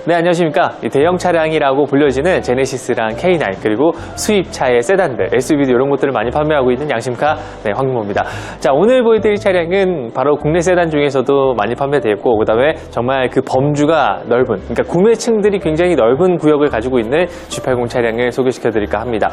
네, 안녕하십니까. 대형 차량이라고 불려지는 제네시스랑 K9 그리고 수입차의 세단들, SUV도 이런 것들을 많이 판매하고 있는 양심카 황윤모입니다. 자, 오늘 보여드릴 차량은 바로 국내 세단 중에서도 많이 판매되었고, 그 다음에 정말 그 범주가 넓은, 그러니까 구매층들이 굉장히 넓은 구역을 가지고 있는 G80 차량을 소개시켜드릴까 합니다.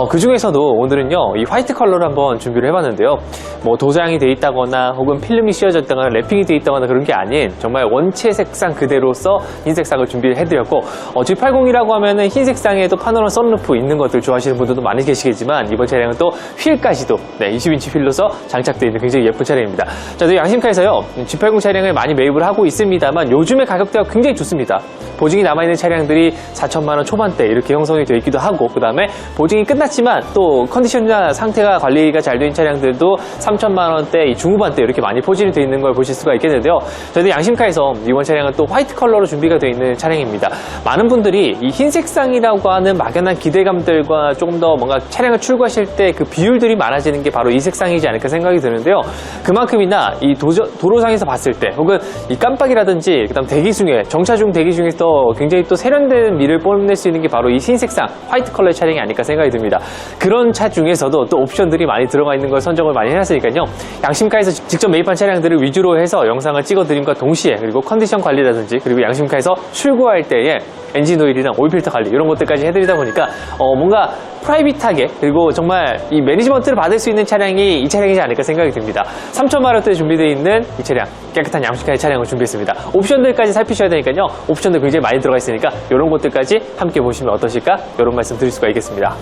그 중에서도 오늘은요, 이 화이트 컬러를 한번 준비를 해봤는데요. 뭐 도장이 돼 있다거나 혹은 필름이 씌워졌다거나 랩핑이 돼 있다거나 그런 게 아닌 정말 원체 색상 그대로서 흰색상을 준비를 해드렸고, G80이라고 하면은 흰색상에도 파노라마 썬루프 있는 것들 좋아하시는 분들도 많이 계시겠지만, 이번 차량은 또 휠까지도 20인치 휠로서 장착되어 있는 굉장히 예쁜 차량입니다. 자, 저희 양심카에서요, G80 차량을 많이 매입을 하고 있습니다만 요즘에 가격대가 굉장히 좋습니다. 보증이 남아있는 차량들이 4천만 원 초반대 이렇게 형성이 되어 있기도 하고, 그 다음에 보증이 끝났지만 또 컨디션이나 상태가 관리가 잘 된 차량들도 3천만 원대 중후반대 이렇게 많이 포진이 되어 있는 걸 보실 수가 있겠는데요. 저희 양심카에서 이번 차량은 또 화이트 컬러로 준비가 되어 있는 차량입니다. 많은 분들이 이 흰색상이라고 하는 막연한 기대감들과 조금 더 뭔가 차량을 출고하실 때 그 비율들이 많아지는 게 바로 이 색상이지 않을까 생각이 드는데요. 그만큼이나 이 도로상에서 봤을 때 혹은 이 깜빡이라든지 그다음 대기 중에 정차 중 대기 중에서 굉장히 또 세련된 미를 뽐낼 수 있는 게 바로 이 흰색상 화이트 컬러의 차량이 아닐까 생각이 듭니다. 그런 차 중에서도 또 옵션들이 많이 들어가 있는 걸 선정을 많이 해놨으니까요. 양심카에서 직접 매입한 차량들을 위주로 해서 영상을 찍어드림과 동시에, 그리고 컨디션 관리라든지 그리고 양심카에서 출고할 때에 엔진 오일이랑 오일 필터 관리 이런 것들까지 해드리다 보니까 뭔가 프라이빗하게, 그리고 정말 이 매니지먼트를 받을 수 있는 차량이 이 차량이지 않을까 생각이 듭니다. 3천만 원대에 준비되어 있는 이 차량, 깨끗한 양심카의 차량을 준비했습니다. 옵션들까지 살피셔야 되니까요. 옵션들 굉장히 많이 들어가 있으니까 이런 것들까지 함께 보시면 어떠실까? 이런 말씀 드릴 수가 있겠습니다.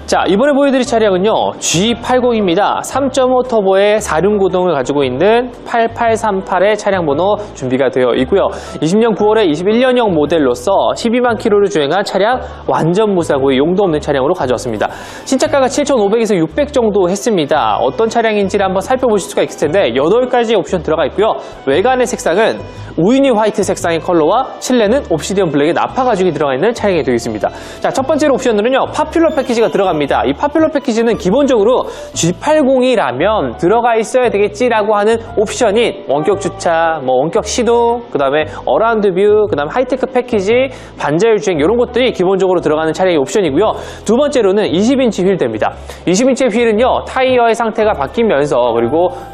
자, 이번에 보여드릴 차량은요, G80입니다. 3.5 터보의 4륜구동을 가지고 있는 8838의 차량 번호 준비가 되어 있고요. 20년 9월에 21년형 모델로서 12만 킬로를 주행한 차량, 완전 무사고의 용도 없는 차량으로 가져왔습니다. 신차가가 7,500에서 600 정도 했습니다. 어떤 차량인지를 한번 살펴보실 수가 있을 텐데 8가지 옵션 들어가 있고요. 외관의 색상은 우유니 화이트 색상의 컬러와 실내는 옵시디언 블랙의 나파 가죽이 들어가 있는 차량이 되어 있습니다. 자, 첫 번째로 옵션으로는요, 파퓰러 패키지가 들어갑니다. 이 파퓰러 패키지는 기본적으로 G80이라면 들어가 있어야 되겠지라고 하는 옵션인 원격 주차, 원격 시동, 그 다음에 어라운드 뷰, 그 다음에 하이테크 패키지, 반자율 주행 이런 것들이 기본적으로 들어가는 차량의 옵션이고요. 두 번째로는 20인치 휠입니다. 20인치 휠은요, 타이어의 상태가 바뀌면서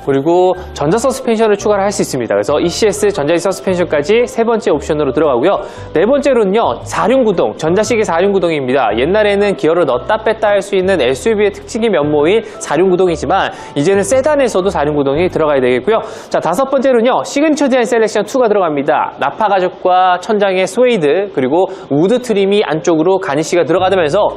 그리고 전자 서스펜션을 추가를 할 수 있습니다. 그래서 ECS 전자식 서스펜션까지 세 번째 옵션으로 들어가고요. 네 번째로는요, 4륜구동, 전자식의 4륜구동입니다. 옛날에는 기어를 넣었다 뺐다 할 수 있는 SUV의 특징이 면모인 4륜구동이지만 이제는 세단에서도 4륜구동이 들어가야 되겠고요. 자, 다섯 번째로는요, 시그니처 디자인 셀렉션 2가 들어갑니다. 나파 가죽과 천장의 스웨이드, 그리고 우드 트림이 안쪽으로 가니쉬가 들어가면서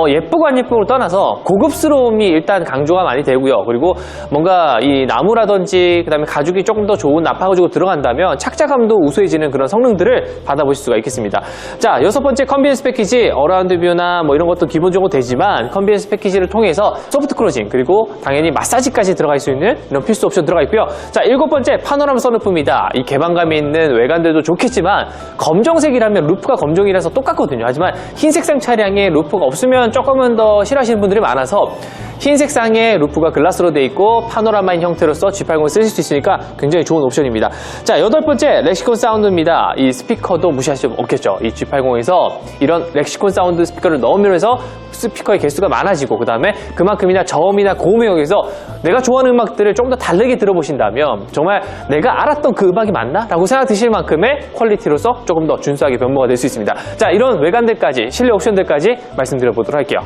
예쁘고 안 예쁘고를 떠나서 고급스러움이 일단 강조가 많이 되고요. 그리고 뭔가 이 나무라든지 그 다음에 가죽이 조금 더 좋은 나파 가죽으로 들어간다면 착자감도 우수해지는 그런 성능들을 받아보실 수가 있겠습니다. 자, 여섯 번째 컨비니언스 패키지, 어라운드 뷰나 이런 것도 기본적으로 되지만 컨비니언스 패키지를 통해서 소프트 클로징, 그리고 당연히 마사지까지 들어갈 수 있는 이런 필수 옵션 들어가 있고요. 자, 일곱 번째 파노라마 선루프입니다. 이 개방감이 있는 외관들도 좋겠지만 검정색이라면 루프가 검정이라서 똑같거든요. 하지만 흰색상 차량에 루프가 없으면 조금은 더 싫어하시는 분들이 많아서 흰색상의 루프가 글라스로 되어 있고 파노라마인 형태로서 G80을 쓰실 수 있으니까 굉장히 좋은 옵션입니다. 자, 여덟 번째 렉시콘 사운드입니다. 이 스피커도 무시할 수 없겠죠. 이 G80에서 이런 렉시콘 사운드 스피커를 넣으면서 스피커의 개수가 많아지고, 그 다음에 그만큼이나 저음이나 고음의 역에서 내가 좋아하는 음악들을 좀 더 다르게 들어보신다면 정말 내가 알았던 그 음악이 맞나? 라고 생각 드실 만큼의 퀄리티로서 조금 더 준수하게 변모가 될 수 있습니다. 자, 이런 외관들까지, 실내 옵션들까지 말씀드려보도록 할게요.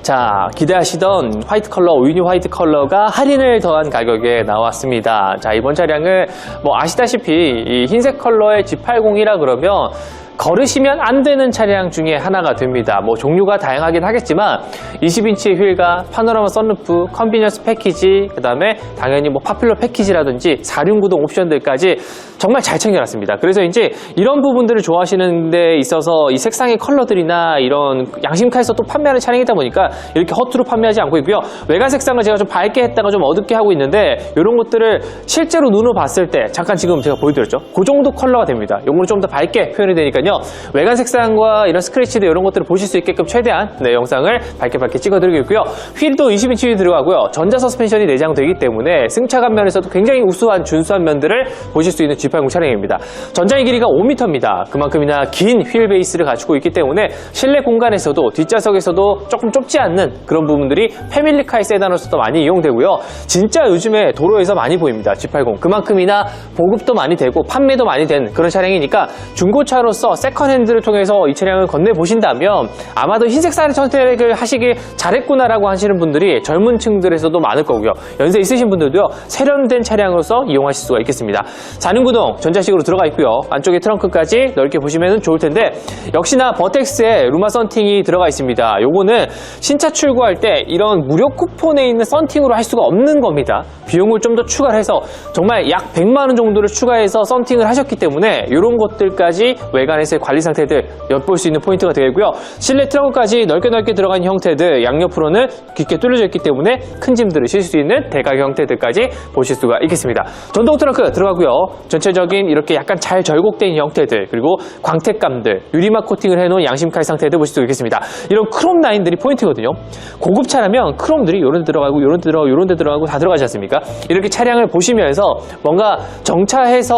자, 기대하시던 화이트 컬러, 우유니 화이트 컬러가 할인을 더한 가격에 나왔습니다. 자, 이번 차량을 아시다시피 이 흰색 컬러의 G80이라 그러면 걸으시면 안 되는 차량 중에 하나가 됩니다. 종류가 다양하긴 하겠지만 20인치 휠과 파노라마 썬루프, 컨비니언스 패키지, 그 다음에 당연히 파퓰러 패키지라든지 4륜구동 옵션들까지 정말 잘 챙겨놨습니다. 그래서 이제 이런 부분들을 좋아하시는 데 있어서 이 색상의 컬러들이나 이런 양심카에서 또 판매하는 차량이다 보니까 이렇게 허투루 판매하지 않고 있고요. 외관 색상을 제가 좀 밝게 했다가 좀 어둡게 하고 있는데 이런 것들을 실제로 눈으로 봤을 때 잠깐 지금 제가 보여드렸죠. 그 정도 컬러가 됩니다. 이거는 좀 더 밝게 표현이 되니까요. 있으니까요. 외관 색상과 이런 스크래치들 이런 것들을 보실 수 있게끔 최대한 영상을 밝게 찍어드리고 있고요. 휠도 20인치 휠 들어가고요. 전자 서스펜션이 내장되기 때문에 승차감 면에서도 굉장히 우수한 준수한 면들을 보실 수 있는 G80 차량입니다. 전장의 길이가 5m입니다. 그만큼이나 긴 휠 베이스를 갖추고 있기 때문에 실내 공간에서도 뒷좌석에서도 조금 좁지 않는 그런 부분들이 패밀리카의 세단으로서도 많이 이용되고요. 진짜 요즘에 도로에서 많이 보입니다. G80. 그만큼이나 보급도 많이 되고 판매도 많이 된 그런 차량이니까 중고차로서 세컨핸드를 통해서 이 차량을 건네보신다면 아마도 흰색상의 선택을 하시길 잘했구나라고 하시는 분들이 젊은 층들에서도 많을 거고요. 연세 있으신 분들도요. 세련된 차량으로서 이용하실 수가 있겠습니다. 4륜구동 전자식으로 들어가 있고요. 안쪽에 트렁크까지 넓게 보시면 좋을 텐데 역시나 버텍스에 루마 썬팅이 들어가 있습니다. 요거는 신차 출고할 때 이런 무료 쿠폰에 있는 썬팅으로 할 수가 없는 겁니다. 비용을 좀 더 추가를 해서 정말 약 100만 원 정도를 추가해서 썬팅을 하셨기 때문에 이런 것들까지 외관에서의 관리 상태들 엿볼 수 있는 포인트가 되고요. 실내 트렁크까지 넓게 들어간 형태들 양옆으로는 깊게 뚫려져 있기 때문에 큰 짐들을 실 수 있는 대각 형태들까지 보실 수가 있겠습니다. 전동 트렁크 들어가고요. 전체적인 이렇게 약간 잘 절곡된 형태들 그리고 광택감들 유리막 코팅을 해놓은 양심칼 상태들 보실 수가 있겠습니다. 이런 크롬 라인들이 포인트거든요. 고급차라면 크롬들이 요런 데 들어가고 요런 데 들어가고 요런 데 들어가고 다 들어가지 않습니까? 이렇게 차량을 보시면서 뭔가 정차해서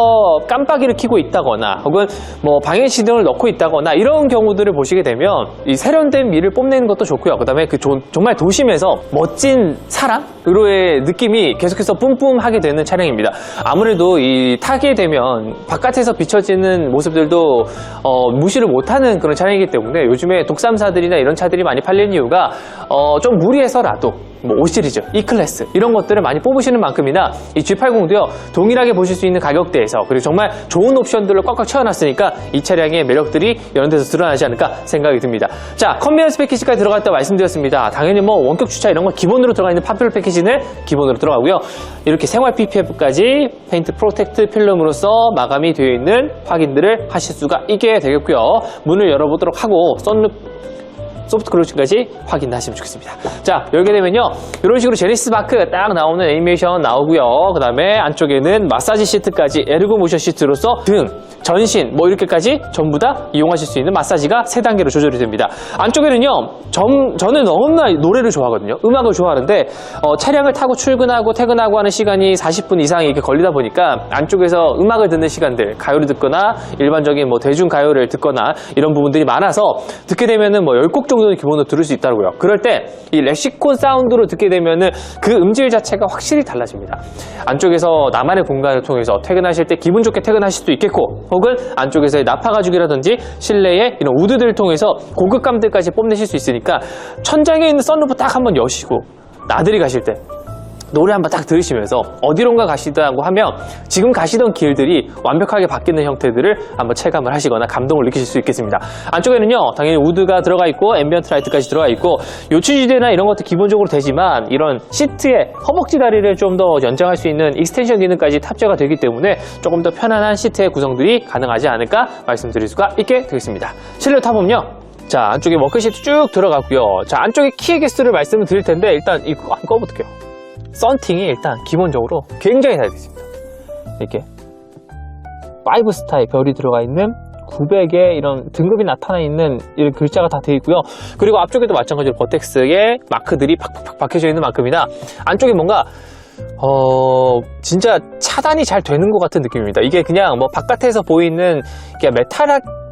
깜빡이를 켜고 있다거나 혹은 뭐 방해시동을 넣고 있다거나 이런 경우들을 보시게 되면 이 세련된 미를 뽐내는 것도 좋고요. 그 다음에 그 정말 도심에서 멋진 사람으로의 느낌이 계속해서 뿜뿜하게 되는 차량입니다. 아무래도 이 타게 되면 바깥에서 비춰지는 모습들도 무시를 못하는 그런 차량이기 때문에 요즘에 독삼사들이나 이런 차들이 많이 팔리는 이유가 좀 무리해서라도 뭐 5시리즈, E클래스 이런 것들을 많이 뽑으시는 만큼이나 이 G80도요 동일하게 보실 수 있는 가격대에서 그리고 정말 좋은 옵션들로 꽉꽉 채워놨으니까 이 차량의 매력들이 이런 데서 드러나지 않을까 생각이 듭니다. 자, 컨비넌스 패키지까지 들어갔다 말씀드렸습니다. 당연히 뭐 원격 주차 이런 거 기본으로 들어가 있는 파퓰러 패키지는 기본으로 들어가고요. 이렇게 생활 PPF까지 페인트 프로텍트 필름으로서 마감이 되어 있는 확인들을 하실 수가 있게 되겠고요. 문을 열어보도록 하고 소프트 클로징까지 확인하시면 좋겠습니다. 자, 열게 되면요. 이런 식으로 제네시스 마크 딱 나오는 애니메이션 나오고요. 그 다음에 안쪽에는 마사지 시트까지 에르고 모션 시트로서 등, 전신 뭐 이렇게까지 전부 다 이용하실 수 있는 마사지가 3단계로 조절이 됩니다. 안쪽에는요. 저는 너무나 노래를 좋아하거든요. 음악을 좋아하는데 차량을 타고 출근하고 퇴근하고 하는 시간이 40분 이상이 이렇게 걸리다 보니까 안쪽에서 음악을 듣는 시간들 가요를 듣거나 일반적인 뭐 대중 가요를 듣거나 이런 부분들이 많아서 듣게 되면은 뭐 10곡 정도는 기본으로 들을 수 있다고요. 그럴 때 이 렉시콘 사운드로 듣게 되면은 그 음질 자체가 확실히 달라집니다. 안쪽에서 나만의 공간을 통해서 퇴근하실 때 기분 좋게 퇴근하실 수도 있겠고 혹은 안쪽에서의 나파 가죽이라든지 실내의 이런 우드들을 통해서 고급감들까지 뽐내실 수 있으니까 천장에 있는 선루프 딱 한번 여시고 나들이 가실 때 노래 한번 딱 들으시면서 어디론가 가시다고 하면 지금 가시던 길들이 완벽하게 바뀌는 형태들을 한번 체감을 하시거나 감동을 느끼실 수 있겠습니다. 안쪽에는요 당연히 우드가 들어가 있고 앰비언트 라이트까지 들어가 있고 요추지대나 이런 것도 기본적으로 되지만 이런 시트의 허벅지 다리를 좀 더 연장할 수 있는 익스텐션 기능까지 탑재가 되기 때문에 조금 더 편안한 시트의 구성들이 가능하지 않을까 말씀드릴 수가 있게 되겠습니다. 실내 타보면요. 자, 안쪽에 워크시트 쭉 들어가고요. 자, 안쪽에 키의 개수를 말씀을 드릴 텐데 일단 이거 한번 꺼볼게요. 썬팅이 일단 기본적으로 굉장히 잘 되어 있습니다. 이렇게 5스타의 별이 들어가 있는 900의 이런 등급이 나타나 있는 이런 글자가 다 되어 있고요. 그리고 앞쪽에도 마찬가지로 버텍스의 마크들이 팍팍팍 박혀져 있는 만큼이나 안쪽에 뭔가 진짜 차단이 잘 되는 것 같은 느낌입니다. 이게 그냥 뭐 바깥에서 보이는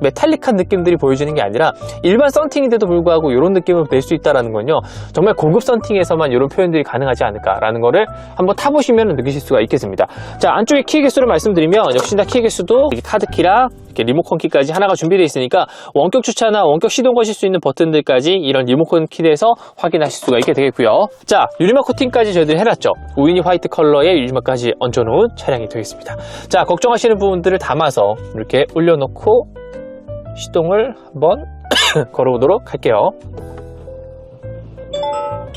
메탈릭한 느낌들이 보여지는 게 아니라 일반 썬팅인데도 불구하고 이런 느낌을 낼 수 있다는 건요. 정말 고급 썬팅에서만 이런 표현들이 가능하지 않을까라는 거를 한번 타보시면 느끼실 수가 있겠습니다. 자, 안쪽에 키 개수를 말씀드리면 역시나 키 개수도 카드키랑 이렇게 리모컨 키까지 하나가 준비되어 있으니까 원격 주차나 원격 시동 거실 수 있는 버튼들까지 이런 리모컨 키에서 확인하실 수가 있게 되겠고요. 자, 유리막 코팅까지 저희들이 해놨죠. 우이니 화이트 컬러의 유리막까지 얹어놓은 차량이 되겠습니다. 자, 걱정하시는 부분들을 담아서 이렇게 올려놓고 시동을 한번 걸어보도록 할게요.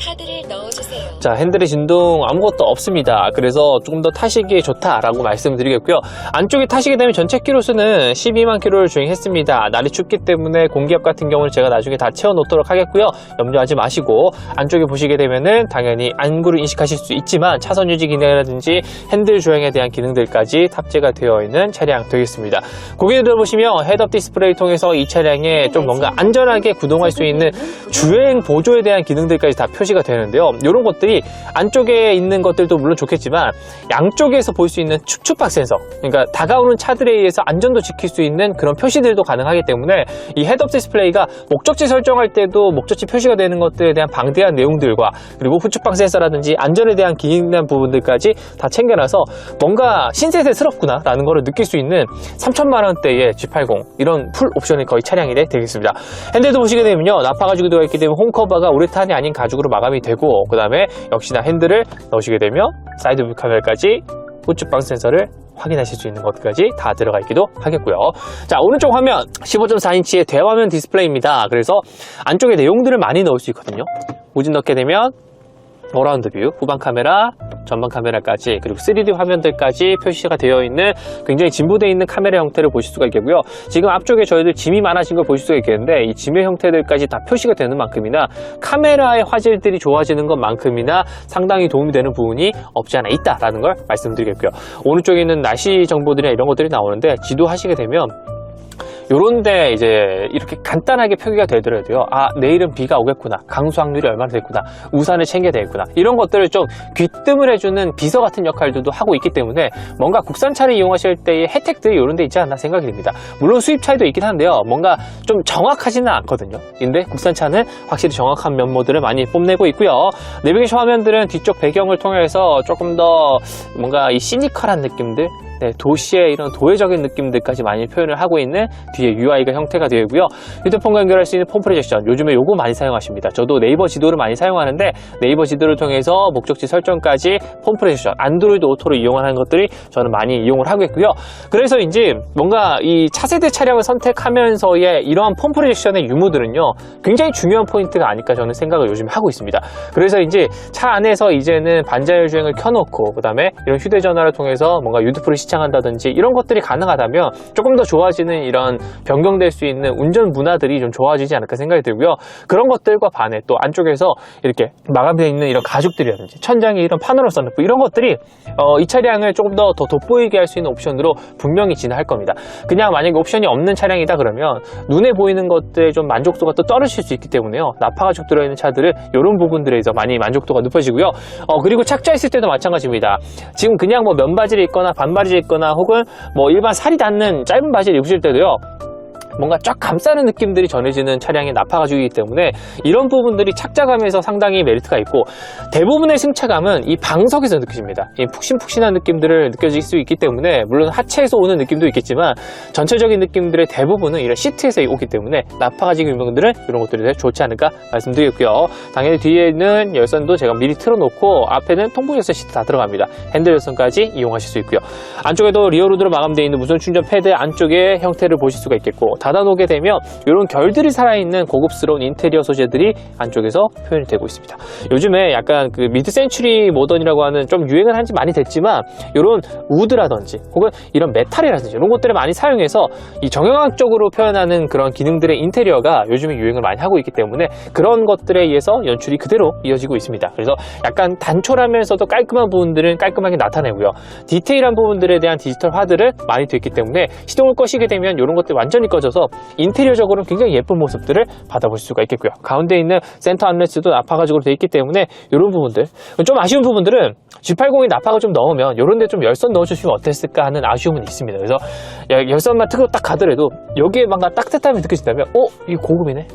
카드를 넣어주세요. 자, 핸들의 진동 아무것도 없습니다. 그래서 조금 더 타시기에 좋다라고 말씀드리겠고요. 안쪽에 타시게 되면 전체 키로수는 12만 킬로를 주행했습니다. 날이 춥기 때문에 공기압 같은 경우는 제가 나중에 다 채워놓도록 하겠고요. 염려하지 마시고 안쪽에 보시게 되면은 당연히 안구를 인식하실 수 있지만 차선 유지 기능이라든지 핸들 조향에 대한 기능들까지 탑재가 되어 있는 차량 되겠습니다. 고개를 들어보시면 헤드업 디스플레이 통해서 이 차량에 좀 뭔가 안전하게 구동할 수 있는 주행 보조에 대한 기능들까지 다 표시가 되는데요. 이런 것들이 안쪽에 있는 것들도 물론 좋겠지만 양쪽에서 볼 수 있는 축축박 센서, 그러니까 다가오는 차들에 의해서 안전도 지킬 수 있는 그런 표시들도 가능하기 때문에 이 헤드업 디스플레이가 목적지 설정할 때도 목적지 표시가 되는 것들에 대한 방대한 내용들과 그리고 후측방 센서라든지 안전에 대한 기능한 부분들까지 다 챙겨놔서 뭔가 신세대스럽구나 라는 거를 느낄 수 있는 3천만 원대의 G80 이런 풀 옵션의 거의 차량이 되겠습니다. 핸들도 보시게 되면요, 나파 가죽이 들어가 있기 때문에 홈커버가 우레탄이 아닌 가죽으로 마감이 되고, 그 다음에 역시나 핸들을 넣으시게 되면 사이드 뷰 카메라까지 후측방 센서를 확인하실 수 있는 것까지 다 들어가 있기도 하겠고요. 자, 오른쪽 화면 15.4인치의 대화면 디스플레이입니다. 그래서 안쪽에 내용들을 많이 넣을 수 있거든요. 우진 넣게 되면 어라운드 뷰, 후방 카메라, 전방 카메라까지, 그리고 3D 화면들까지 표시가 되어 있는 굉장히 진부되어 있는 카메라 형태를 보실 수가 있겠고요. 지금 앞쪽에 저희들 짐이 많아진 걸 보실 수가 있겠는데 이 짐의 형태들까지 다 표시가 되는 만큼이나 카메라의 화질들이 좋아지는 것만큼이나 상당히 도움이 되는 부분이 없지 않아 있다라는 걸 말씀드리겠고요. 오른쪽에 있는 날씨 정보들이나 이런 것들이 나오는데 지도하시게 되면 요런데 이제 이렇게 간단하게 표기가 되더라도요, 아, 내일은 비가 오겠구나, 강수 확률이 얼마나 됐구나, 우산을 챙겨야 되겠구나, 이런 것들을 좀 귀뜸을 해주는 비서 같은 역할들도 하고 있기 때문에 뭔가 국산차를 이용하실 때의 혜택들이 요런데 있지 않나 생각이 듭니다. 물론 수입 차이도 있긴 한데요, 뭔가 좀 정확하지는 않거든요. 근데 국산차는 확실히 정확한 면모들을 많이 뽐내고 있고요. 내비게이션 화면들은 뒤쪽 배경을 통해서 조금 더 뭔가 이 시니컬한 느낌들, 네, 도시의 이런 도회적인 느낌들까지 많이 표현을 하고 있는 뒤에 UI가 형태가 되어 있고요. 휴대폰과 연결할 수 있는 폰 프로젝션, 요즘에 요거 많이 사용하십니다. 저도 네이버 지도를 많이 사용하는데 네이버 지도를 통해서 목적지 설정까지 폰 프로젝션, 안드로이드 오토로 이용하는 것들이 저는 많이 이용을 하고 있고요. 그래서인지 뭔가 이 차세대 차량을 선택하면서의 이러한 폰 프로젝션의 유무들은요, 굉장히 중요한 포인트가 아닐까 저는 생각을 요즘 하고 있습니다. 그래서인지 차 안에서 이제는 반자율 주행을 켜놓고 그 다음에 이런 휴대전화를 통해서 뭔가 유튜브를 시청한다든지 이런 것들이 가능하다면 조금 더 좋아지는 이런 변경될 수 있는 운전 문화들이 좀 좋아지지 않을까 생각이 들고요. 그런 것들과 반해 또 안쪽에서 이렇게 마감되어 있는 이런 가죽들이라든지 천장에 이런 파노라 선루프 이런 것들이 이 차량을 조금 더 돋보이게 할 수 있는 옵션으로 분명히 진화할 겁니다. 그냥 만약에 옵션이 없는 차량이다 그러면 눈에 보이는 것들의 좀 만족도가 또 떨어질 수 있기 때문에요. 나파 가죽 들어있는 차들은 이런 부분들에서 많이 만족도가 높아지고요. 그리고 착좌했을 때도 마찬가지입니다. 지금 그냥 뭐 면바지를 입거나 반바지를 입거나 혹은 뭐 일반 살이 닿는 짧은 바지를 입으실 때도요, 뭔가 쫙 감싸는 느낌들이 전해지는 차량의 나파 가죽이기 때문에 이런 부분들이 착자감에서 상당히 메리트가 있고, 대부분의 승차감은 이 방석에서 느껴집니다. 이 푹신푹신한 느낌들을 느껴질 수 있기 때문에 물론 하체에서 오는 느낌도 있겠지만 전체적인 느낌들의 대부분은 이런 시트에서 오기 때문에 나파 가죽 유명들은 이런 것들이 되게 좋지 않을까 말씀드리겠고요. 당연히 뒤에는 열선도 제가 미리 틀어놓고 앞에는 통풍 열선 시트 다 들어갑니다. 핸들 열선까지 이용하실 수 있고요. 안쪽에도 리어로드로 마감되어 있는 무선 충전 패드 안쪽의 형태를 보실 수가 있겠고, 닫아놓게 되면 이런 결들이 살아있는 고급스러운 인테리어 소재들이 안쪽에서 표현이 되고 있습니다. 요즘에 약간 그 미드 센츄리 모던이라고 하는 좀 유행을 한 지 많이 됐지만 이런 우드라든지 혹은 이런 메탈이라든지 이런 것들을 많이 사용해서 이 정형학적으로 표현하는 그런 기능들의 인테리어가 요즘에 유행을 많이 하고 있기 때문에 그런 것들에 의해서 연출이 그대로 이어지고 있습니다. 그래서 약간 단촐하면서도 깔끔한 부분들은 깔끔하게 나타내고요. 디테일한 부분들에 대한 디지털화들은 많이 됐기 때문에 시동을 꺼시게 되면 이런 것들이 완전히 꺼져서 인테리어적으로는 굉장히 예쁜 모습들을 받아볼 수가 있겠고요. 가운데 있는 센터 암레스트도 나파 가죽으로 되어 있기 때문에 이런 부분들, 좀 아쉬운 부분들은 G80이 나파가 좀 넣으면 이런 데 좀 열선 넣어주시면 어땠을까 하는 아쉬움은 있습니다. 그래서 열선만 특으로 딱 가더라도 여기에 뭔가 따뜻함이 느껴진다면 이거 고급이네,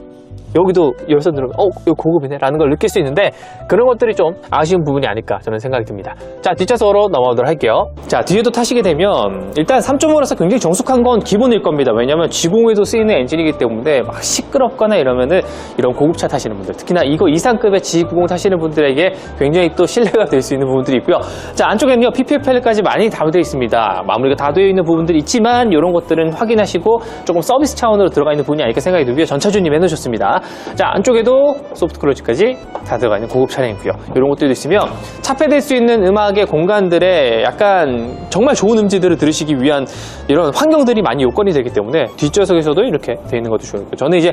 여기도 열선 들어가 이거 고급이네 라는 걸 느낄 수 있는데 그런 것들이 좀 아쉬운 부분이 아닐까 저는 생각이 듭니다. 자, 뒷좌석으로 넘어가도록 할게요. 자, 뒤에도 타시게 되면 일단 3.5라서 굉장히 정숙한 건 기본일 겁니다. 왜냐면 G90에도 쓰이는 엔진이기 때문에 막 시끄럽거나 이러면은 이런 고급차 타시는 분들, 특히나 이거 이상급의 G90 타시는 분들에게 굉장히 또 신뢰가 될 수 있는 부분들이 있고요. 자, 안쪽에는요 PPF 패널까지 많이 다 되어 있습니다. 마무리가 다 되어 있는 부분들이 있지만 이런 것들은 확인하시고 조금 서비스 차원으로 들어가 있는 부분이 아닐까 생각이 들고요. 전차주님 해놓으셨습니다. 자, 안쪽에도 소프트 클로즈까지 다 들어가 있는 고급 차량이고요. 이런 것들도 있으며 차폐될 수 있는 음악의 공간들에 약간 정말 좋은 음질들을 들으시기 위한 이런 환경들이 많이 요건이 되기 때문에 뒷좌석에서도 이렇게 돼 있는 것도 좋고요. 저는 이제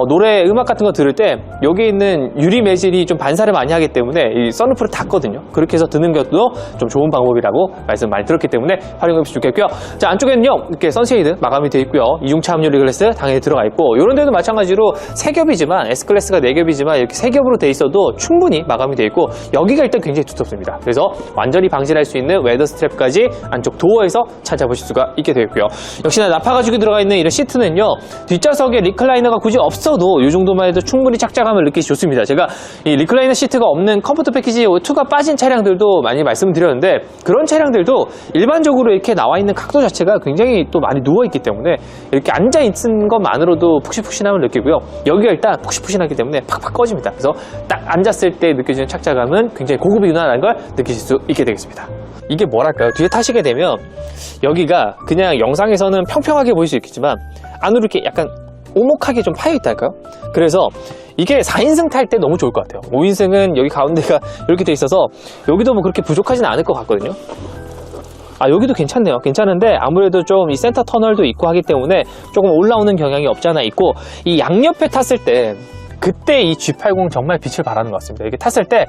노래 음악 같은 거 들을 때 여기 있는 유리 매질이 좀 반사를 많이 하기 때문에 이 선루프를 닫거든요. 그렇게 해서 듣는 것도 좀 좋은 방법이라고 말씀 많이 들었기 때문에 활용해 보시면 좋겠고요. 자, 안쪽에는요 이렇게 선쉐이드 마감이 되어 있고요. 이중차 압류 리글래스 당연히 들어가 있고, 이런 데도 마찬가지로 3겹이지만 S클래스가 4겹이지만 이렇게 3겹으로 되어 있어도 충분히 마감이 되어 있고, 여기가 일단 굉장히 두텁습니다. 그래서 완전히 방지할 수 있는 웨더 스트랩까지 안쪽 도어에서 찾아보실 수가 있게 되어 있고요. 역시나 나파 가죽이 들어가 있는 이런 시트는요, 뒷좌석에 리클라이너가 굳이 없어도 이 정도만 해도 충분히 착장감을 느끼기 좋습니다. 제가 이 리클라이너 시트가 없는 컴포트 패키지 2가 빠진 차량들도 많이 말씀드렸는데, 그런 차량들도 일반적으로 이렇게 나와 있는 각도 자체가 굉장히 또 많이 누워 있기 때문에 이렇게 앉아 있는 것만으로도 푹신푹신함을 느끼고요. 여기가 일단 푹신푹신하기 때문에 팍팍 꺼집니다. 그래서 딱 앉았을 때 느껴지는 착자감은 굉장히 고급이구나라는 걸 느끼실 수 있게 되겠습니다. 이게 뭐랄까요? 뒤에 타시게 되면 여기가 그냥 영상에서는 평평하게 보일 수 있겠지만 안으로 이렇게 약간 오목하게 좀 파여 있달까요? 그래서 이게 4인승 탈 때 너무 좋을 것 같아요. 5인승은 여기 가운데가 이렇게 돼 있어서 여기도 뭐 그렇게 부족하진 않을 것 같거든요. 아, 여기도 괜찮네요. 괜찮은데 아무래도 좀 이 센터 터널도 있고 하기 때문에 조금 올라오는 경향이 없지 않아 있고, 이 양옆에 탔을 때 그때 이 G80 정말 빛을 발하는 것 같습니다. 이게 탔을 때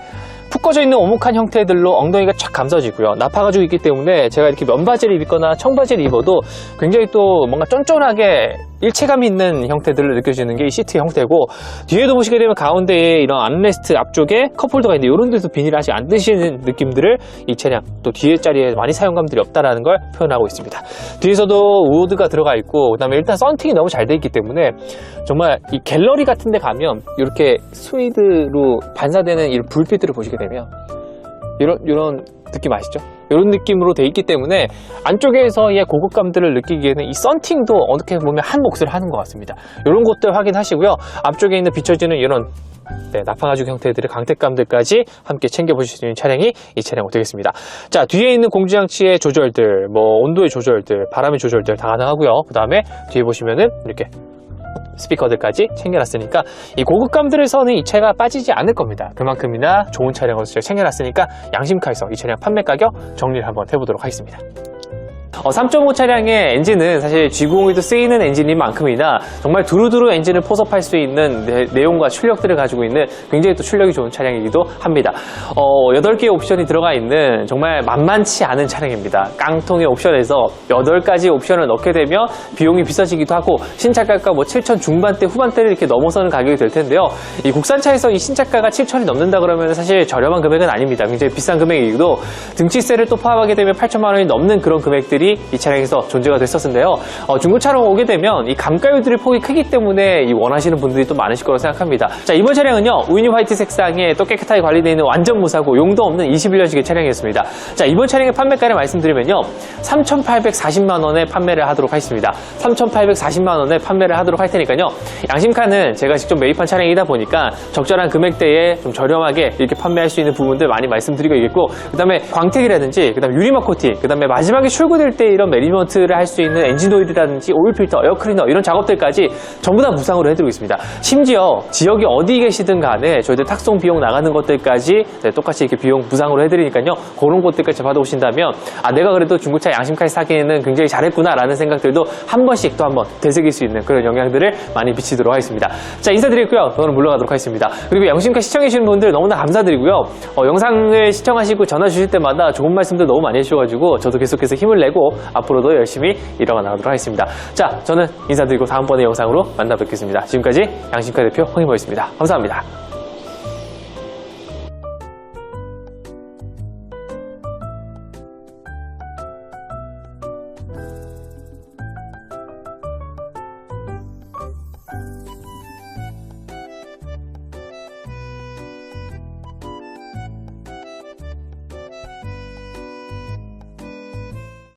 푹 꺼져 있는 오목한 형태들로 엉덩이가 쫙 감싸지고요. 나파 가죽이 있기 때문에 제가 이렇게 면바지를 입거나 청바지를 입어도 굉장히 또 뭔가 쫀쫀하게 일체감이 있는 형태들을 느껴지는 게 이 시트 형태고, 뒤에도 보시게 되면 가운데에 이런 암레스트 앞쪽에 컵홀더가 있는데 이런 데서 비닐을 아직 안 드시는 느낌들을 이 차량 또 뒤에 자리에 많이 사용감들이 없다라는 걸 표현하고 있습니다. 뒤에서도 우드가 들어가 있고, 그다음에 일단 썬팅이 너무 잘 돼 있기 때문에 정말 이 갤러리 같은 데 가면 이렇게 스위드로 반사되는 이 불빛들을 보시게 되면 이런 느낌 아시죠? 이런 느낌으로 돼 있기 때문에 안쪽에서의 고급감들을 느끼기에는 이 썬팅도 어떻게 보면 한 몫을 하는 것 같습니다. 이런 것들 확인하시고요. 앞쪽에 있는 비춰지는 이런 나파가죽 형태들의 강택감들까지 함께 챙겨보실 수 있는 차량이 이 차량 되겠습니다. 자, 뒤에 있는 공조장치의 조절들, 뭐 온도의 조절들, 바람의 조절들 다 가능하고요. 그 다음에 뒤에 보시면은 이렇게 스피커들까지 챙겨놨으니까 이 고급감들에서는 이 차가 빠지지 않을 겁니다. 그만큼이나 좋은 차량으로 제가 챙겨놨으니까 양심카에서 이 차량 판매 가격 정리를 한번 해보도록 하겠습니다. 3.5 차량의 엔진은 사실 G90에도 쓰이는 엔진인 만큼이나 정말 두루두루 엔진을 포섭할 수 있는 내용과 출력들을 가지고 있는 굉장히 또 출력이 좋은 차량이기도 합니다. 8개의 옵션이 들어가 있는 정말 만만치 않은 차량입니다. 깡통의 옵션에서 8가지 옵션을 넣게 되면 비용이 비싸지기도 하고, 신차가가 뭐 7천 중반대 후반대를 이렇게 넘어서는 가격이 될 텐데요. 이 국산차에서 이 신차가가 7천이 넘는다 그러면 사실 저렴한 금액은 아닙니다. 굉장히 비싼 금액이기도, 등치세를 또 포함하게 되면 8천만 원이 넘는 그런 금액들이 이 차량에서 존재가 됐었는데요. 중고차로 오게 되면 이 감가율들의 폭이 크기 때문에 이 원하시는 분들이 또 많으실 거라고 생각합니다. 자, 이번 차량은요, 우유니 화이트 색상에 또 깨끗하게 관리되어 있는 완전 무사고 용도 없는 21년식의 차량이었습니다. 자, 이번 차량의 판매가를 말씀드리면요, 3,840만 원에 판매를 하도록 하겠습니다. 3,840만 원에 판매를 하도록 할 테니까요, 양심카는 제가 직접 매입한 차량이다 보니까 적절한 금액대에 좀 저렴하게 이렇게 판매할 수 있는 부분들 많이 말씀드리고 있겠고, 그 다음에 광택이라든지, 그 다음에 유리막 코팅, 그 다음에 마지막에 출고될 때 이런 매니지먼트를 할 수 있는 엔진 오일이라든지 오일 필터, 에어 클리너 이런 작업들까지 전부 다 무상으로 해드리고 있습니다. 심지어 지역이 어디 계시든 간에 저희들 탁송 비용 나가는 것들까지 똑같이 이렇게 비용 무상으로 해드리니까요, 그런 것들까지 받아오신다면 내가 그래도 중고차 양심카에서 사기에는 굉장히 잘했구나 라는 생각들도 한 번씩 또 한 번 되새길 수 있는 그런 영향들을 많이 비치도록 하겠습니다. 자, 인사드리고요, 저는 물러가도록 하겠습니다. 그리고 양심카 시청해주시는 분들 너무나 감사드리고요. 영상을 시청하시고 전화 주실 때마다 좋은 말씀들 너무 많이 해주셔가지고 저도 계속해서 힘을 내고 앞으로도 열심히 일어나 나가도록 하겠습니다. 자, 저는 인사드리고 다음번에 영상으로 만나 뵙겠습니다. 지금까지 양심카 대표 홍인모였습니다. 감사합니다.